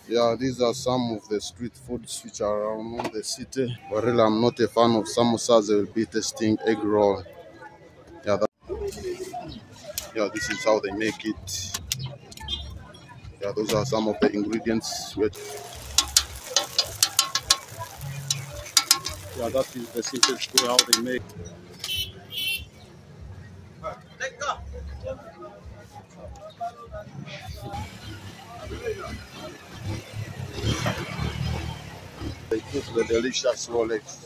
Yeah, these are some of the street foods which are around the city. But really, I'm not a fan of samosas. I will be testing egg roll. Yeah, yeah, this is how they make it. Yeah, those are some of the ingredients. Yeah, that is the simplest way how they make. They cook the delicious roll eggs.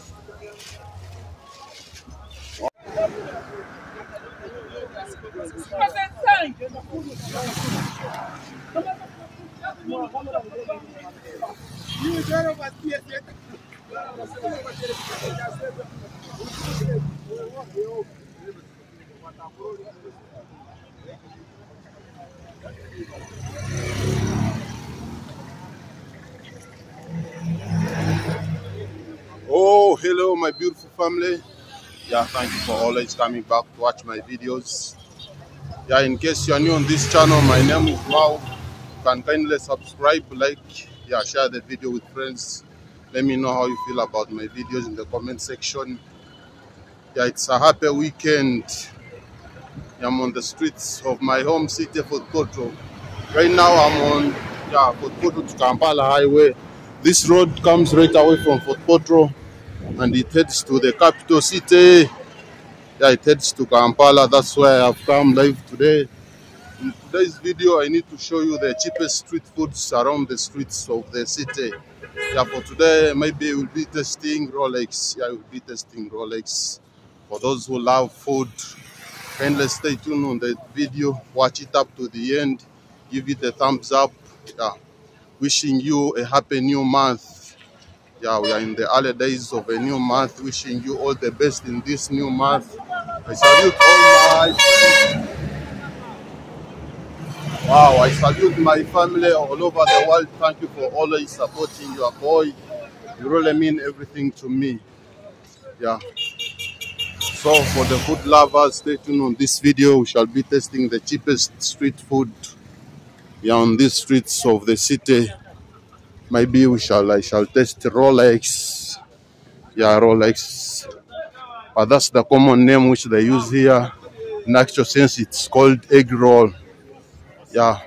Oh, hello, my beautiful family. Yeah, thank you for always coming back to watch my videos. Yeah, in case you are new on this channel, my name is Wow. You can kindly subscribe, like, yeah, share the video with friends. Let me know how you feel about my videos in the comment section. Yeah, it's a happy weekend. I'm on the streets of my home city, Fortportal. Right now, I'm on Fortportal to Kampala Highway. This road comes right away from Fortportal and it heads to the capital city. Yeah, it heads to Kampala. That's why I've come live today. In today's video, I need to show you the cheapest street foods around the streets of the city. Yeah, for today, maybe we'll be testing Rolex. Yeah, we'll be testing Rolex. For those who love food, kindly stay tuned on the video. Watch it up to the end. Give it a thumbs up. Yeah, wishing you a happy new month. Yeah, we are in the early days of a new month. Wishing you all the best in this new month. I salute all my I salute my family all over the world. Thank you for always supporting your boy. You really mean everything to me. Yeah. So for the food lovers, stay tuned on this video. We shall be testing the cheapest street food. Yeah, on these streets of the city. Maybe I shall test Rolex. Yeah, Rolex. But that's the common name which they use here. In actual sense, it's called egg roll. Yeah.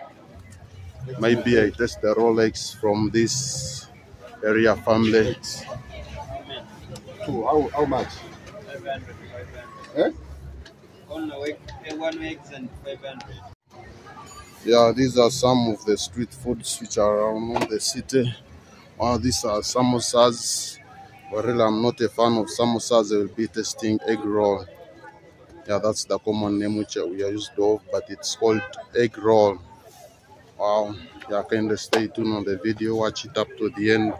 Maybe I test the Rolex from this area family. How much? 500. Eh? One eggs and 500. Yeah, these are some of the street foods which are around the city. These are samosas. But really, I'm not a fan of samosas. I will be testing egg roll. Yeah, that's the common name which we are used to, but it's called egg roll. Wow. Yeah, kindly stay tuned on the video. Watch it up to the end.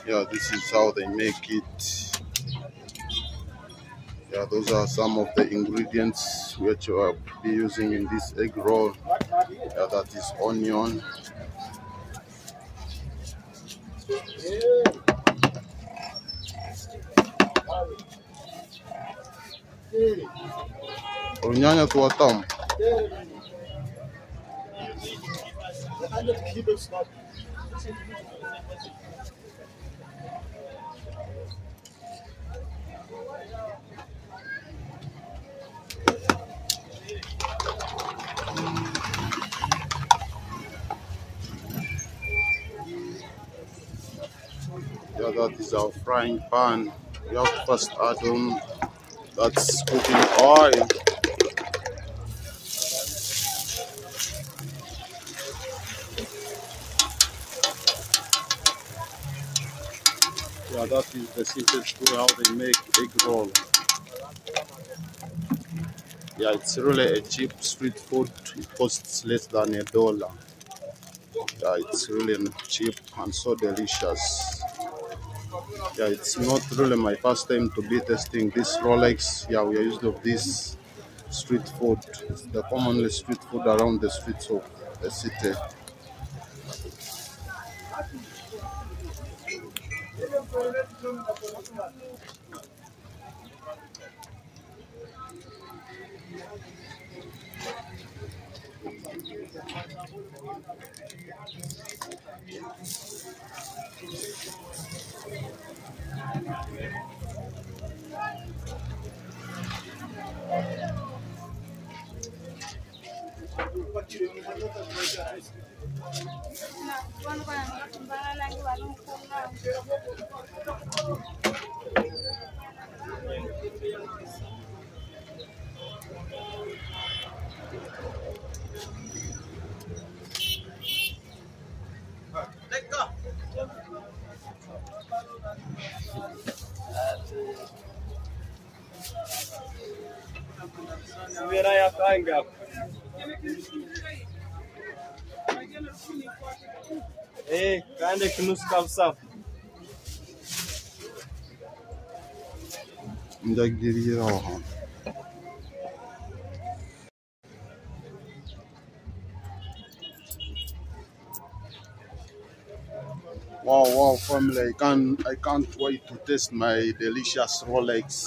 Yeah, this is how they make it. Yeah, those are some of the ingredients which I will be using in this egg roll. Yeah, that is onion. Unyanya tu watam. Yeah, that is our frying pan. We have to first add on that's cooking oil. Yeah, that is the simplest way how they make egg roll. Yeah, it's really a cheap street food. It costs less than $1. Yeah, it's really cheap and so delicious. Yeah, it's not really my first time to be testing this Rolex. Yeah, we are used to this street food. It's the commonly street food around the streets of the city. Kaende kinusu kabisa. Ndagirira aho. Wow, family! I can't wait to taste my delicious Rolex.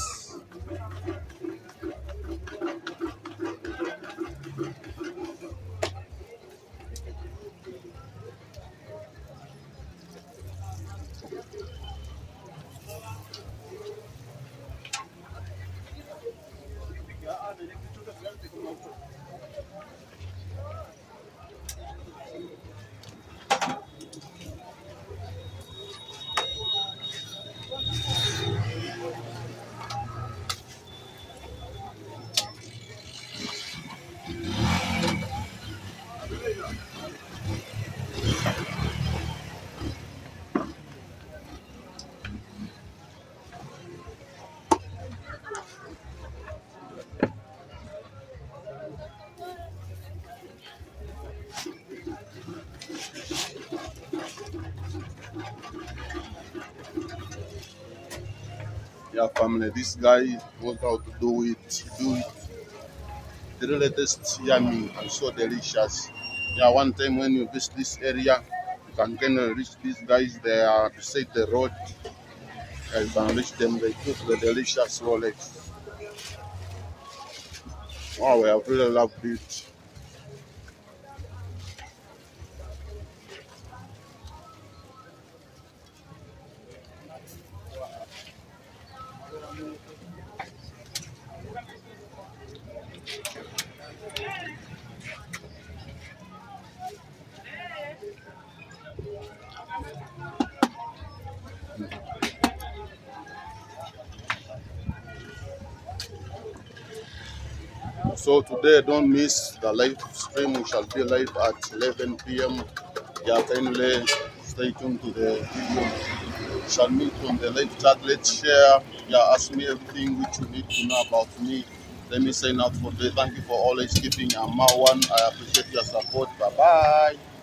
Yeah, family, this guy knows how to do it. The latest yummy and so delicious. Yeah, one time when you visit this area, you can kind of reach these guys. They are beside the road. You can reach them. They cook the delicious Rolex. Wow, I really loved it. So today, don't miss the live stream. We shall be live at 11 p.m. Yeah, kindly stay tuned to the video. We shall meet on the live chat. Let's share. Yeah, ask me everything which you need to know about me. Let me sign out for today. Thank you for always keeping Amawan. I appreciate your support. Bye-bye.